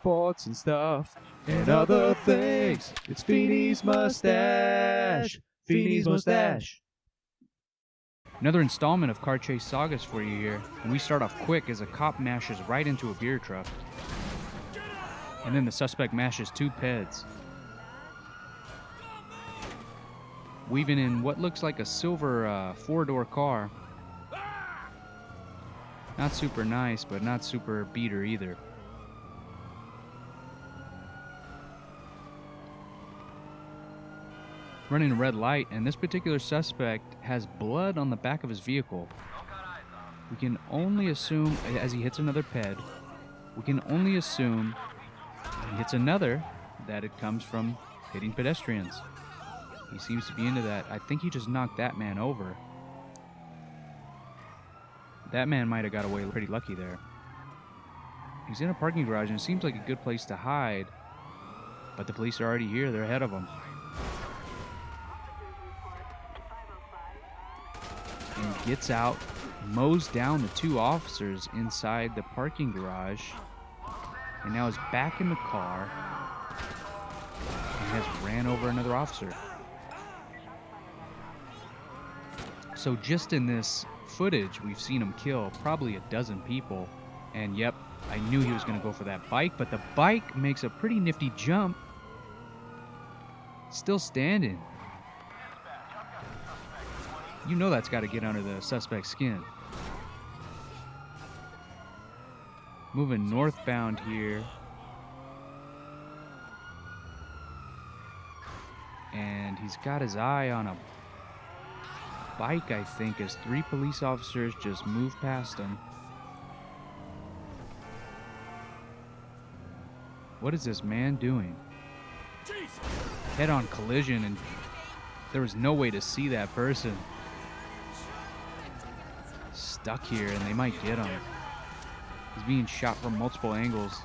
sports and stuff and other things. It's Feeny's Mustache. Feeny's Mustache. Another installment of Car Chase Sagas for you here, and we start off quick as a cop mashes right into a beer truck. And then the suspect mashes two peds. Weaving in what looks like a silver four-door car. Not super nice, but not super beater either. Running a red light, and this particular suspect has blood on the back of his vehicle. We can only assume, as he hits another ped, we can only assume he hits another that it comes from hitting pedestrians. He seems to be into that. I think he just knocked that man over. That man might have got away pretty lucky there. He's in a parking garage, and it seems like a good place to hide. But the police are already here. They're ahead of him. And gets out, mows down the two officers inside the parking garage, and now is back in the car and has ran over another officer. So just in this footage, we've seen him kill probably a dozen people. And yep, I knew he was going to go for that bike, but the bike makes a pretty nifty jump. Still standing. You know that's got to get under the suspect's skin. Moving northbound here. And he's got his eye on a bike, I think, as three police officers just move past him. What is this man doing? Head-on collision, and there was no way to see that person. Stuck here, and they might get him. He's being shot from multiple angles.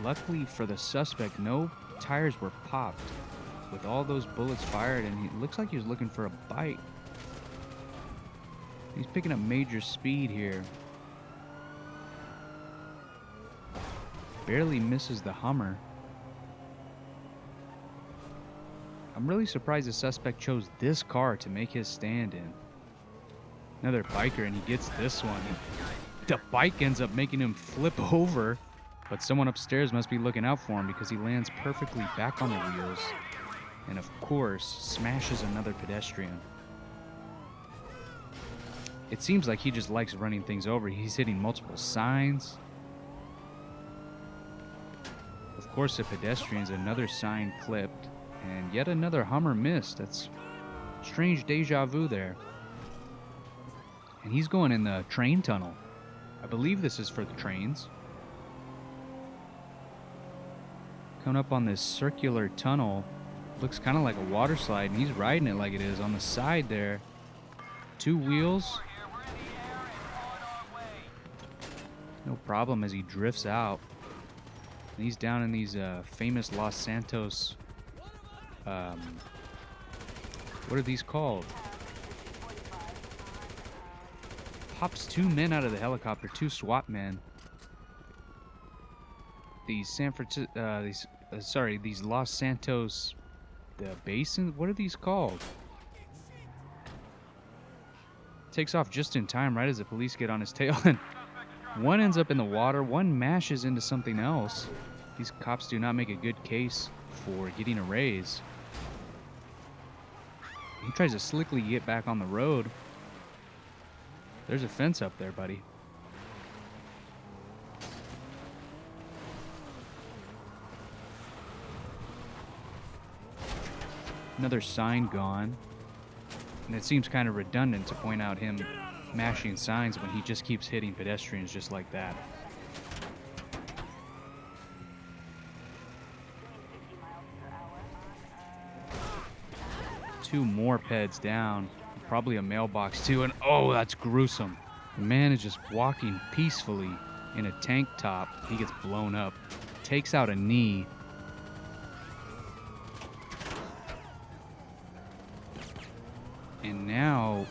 Luckily for the suspect, no tires were popped with all those bullets fired, and he looks like he was looking for a bite. He's picking up major speed here. Barely misses the Hummer. I'm really surprised the suspect chose this car to make his stand in. Another biker, and he gets this one. The bike ends up making him flip over, but someone upstairs must be looking out for him because he lands perfectly back on the wheels and, of course, smashes another pedestrian. It seems like he just likes running things over. He's hitting multiple signs. Of course, the pedestrians, another sign clipped. And yet another Hummer missed. That's strange deja vu there. And he's going in the train tunnel. I believe this is for the trains. Coming up on this circular tunnel. Looks kind of like a water slide, and he's riding it like it is. On the side there, two wheels. No problem as he drifts out. And he's down in these famous Los Santos... what are these called? Pops two men out of the helicopter, two SWAT men. These these Los Santos, the basin. What are these called? Takes off just in time, right as the police get on his tail, and one ends up in the water. One mashes into something else. These cops do not make a good case for getting a raise. He tries to slickly get back on the road. There's a fence up there, buddy. Another sign gone. And it seems kind of redundant to point out him mashing signs when he just keeps hitting pedestrians just like that. Two more peds down. Probably a mailbox too, and oh, that's gruesome. The man is just walking peacefully in a tank top. He gets blown up. Takes out a knee. And now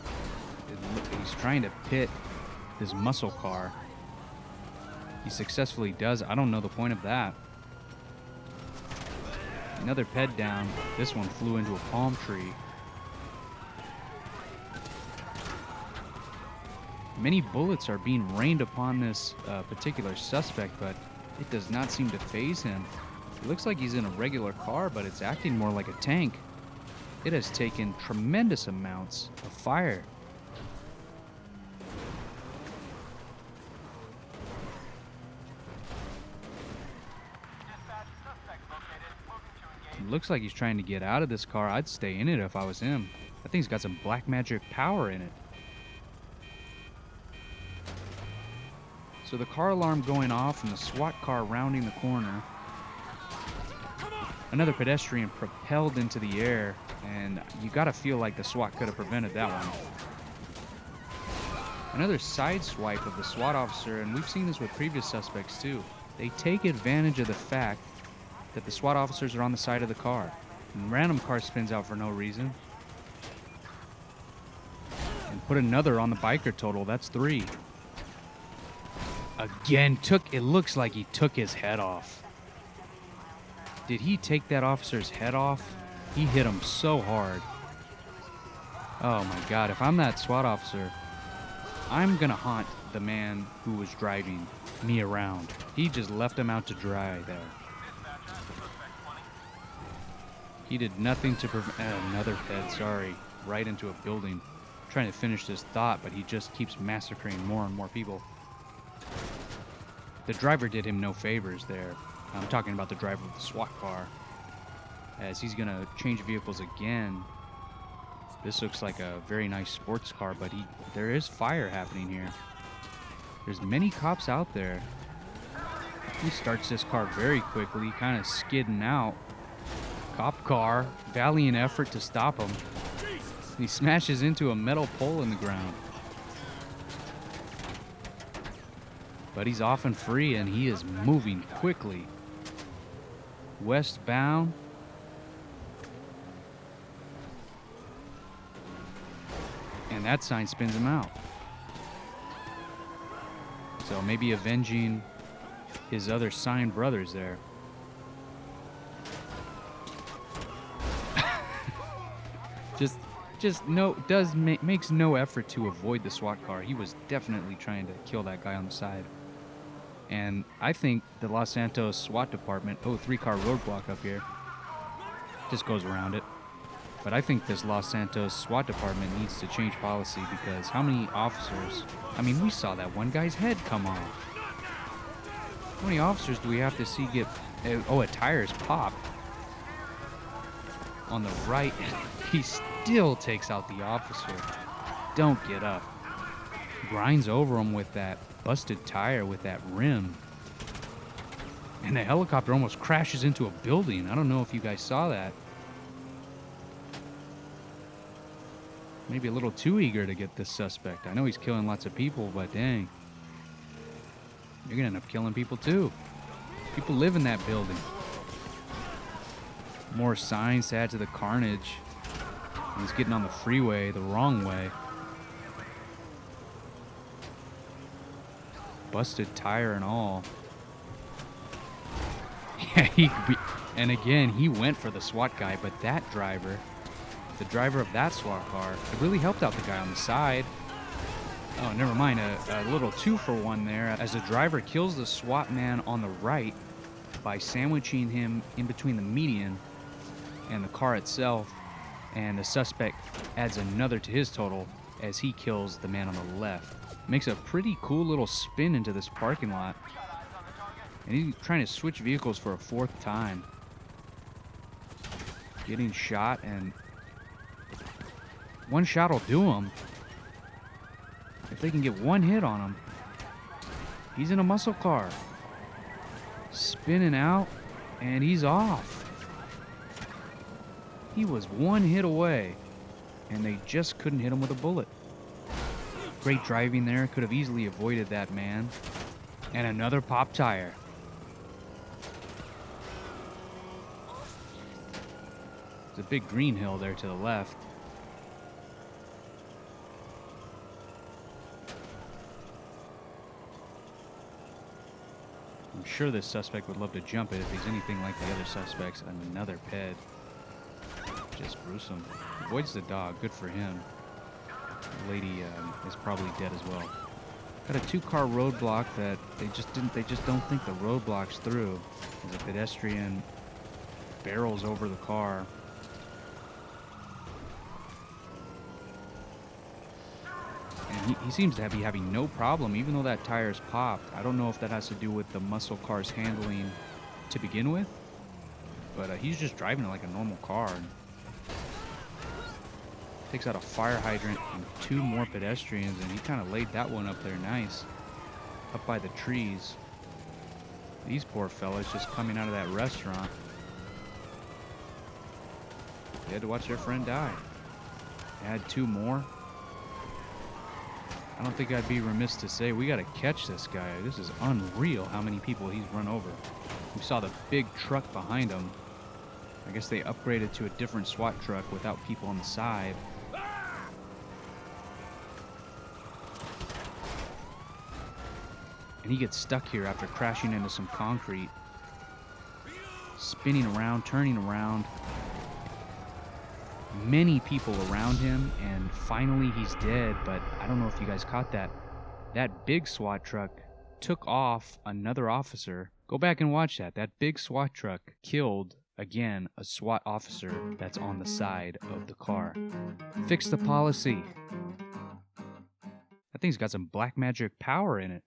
He's trying to pit this muscle car. He successfully does. I don't know the point of that. Another ped down. This one flew into a palm tree. Many bullets are being rained upon this particular suspect, but it does not seem to faze him. It looks like he's in a regular car, but it's acting more like a tank. It has taken tremendous amounts of fire. It looks like he's trying to get out of this car. I'd stay in it if I was him. I think he's got some black magic power in it. So the car alarm going off and the SWAT car rounding the corner. Another pedestrian propelled into the air, and you gotta feel like the SWAT could have prevented that one. Another side swipe of the SWAT officer, and we've seen this with previous suspects too. They take advantage of the fact that the SWAT officers are on the side of the car. And random car spins out for no reason. And put another on the biker total. That's 3. Again, it looks like he took his head off. Did he take that officer's head off? He hit him so hard. Oh my God, if I'm that SWAT officer, I'm gonna haunt the man who was driving me around. He just left him out to dry there. He did nothing to prevent another ped, sorry, right into a building. I'm trying to finish this thought, but he just keeps massacring more and more people. The driver did him no favors there. I'm talking about the driver of the SWAT car, as he's gonna change vehicles again. This looks like a very nice sports car, but there is fire happening here. There's many cops out there. He starts this car very quickly, kind of skidding out. Cop car, valiant effort to stop him. He smashes into a metal pole in the ground. But he's off and free, and he is moving quickly. Westbound. And that sign spins him out. So maybe avenging his other signed brothers there. Makes no effort to avoid the SWAT car. He was definitely trying to kill that guy on the side. And I think the Los Santos SWAT department, 3-car roadblock up here, just goes around it. But I think this Los Santos SWAT department needs to change policy, because how many officers, I mean, we saw that one guy's head come off. How many officers do we have to see get, a tire's popped on the right, and he still takes out the officer. Don't get up. Grinds over him with that busted tire with that rim. And the helicopter almost crashes into a building. I don't know if you guys saw that. Maybe a little too eager to get this suspect. I know he's killing lots of people, but dang. You're gonna end up killing people too. People live in that building. More signs to add to the carnage. He's getting on the freeway the wrong way. Busted tire and all. Yeah, and again, he went for the SWAT guy, but that driver, the driver of that SWAT car, it really helped out the guy on the side. Oh, never mind, a little 2-for-1 there, as the driver kills the SWAT man on the right by sandwiching him in between the median and the car itself, and the suspect adds another to his total as he kills the man on the left. Makes a pretty cool little spin into this parking lot. And he's trying to switch vehicles for a 4th time. Getting shot, and one shot will do him. If they can get one hit on him. He's in a muscle car. Spinning out, and he's off. He was one hit away, and they just couldn't hit him with a bullet. Great driving there. Could have easily avoided that man. And another pop tire. There's a big green hill there to the left. I'm sure this suspect would love to jump it if he's anything like the other suspects. Another ped. Just gruesome. Avoids the dog. Good for him. The lady is probably dead as well. Got a 2-car roadblock that they just don't think the roadblock's through. As a pedestrian barrels over the car. And he seems to be having no problem, even though that tire's popped. I don't know if that has to do with the muscle car's handling to begin with, but he's just driving it like a normal car. Takes out a fire hydrant and 2 more pedestrians, and he kind of laid that one up there nice, up by the trees. These poor fellas just coming out of that restaurant. They had to watch their friend die. Add 2 more. I don't think I'd be remiss to say we got to catch this guy. This is unreal how many people he's run over. We saw the big truck behind him. I guess they upgraded to a different SWAT truck without people on the side. And he gets stuck here after crashing into some concrete. Spinning around, turning around. Many people around him, and finally he's dead, but I don't know if you guys caught that. That big SWAT truck took off another officer. Go back and watch that. That big SWAT truck killed, again, a SWAT officer that's on the side of the car. Fix the policy. That thing's got some black magic power in it.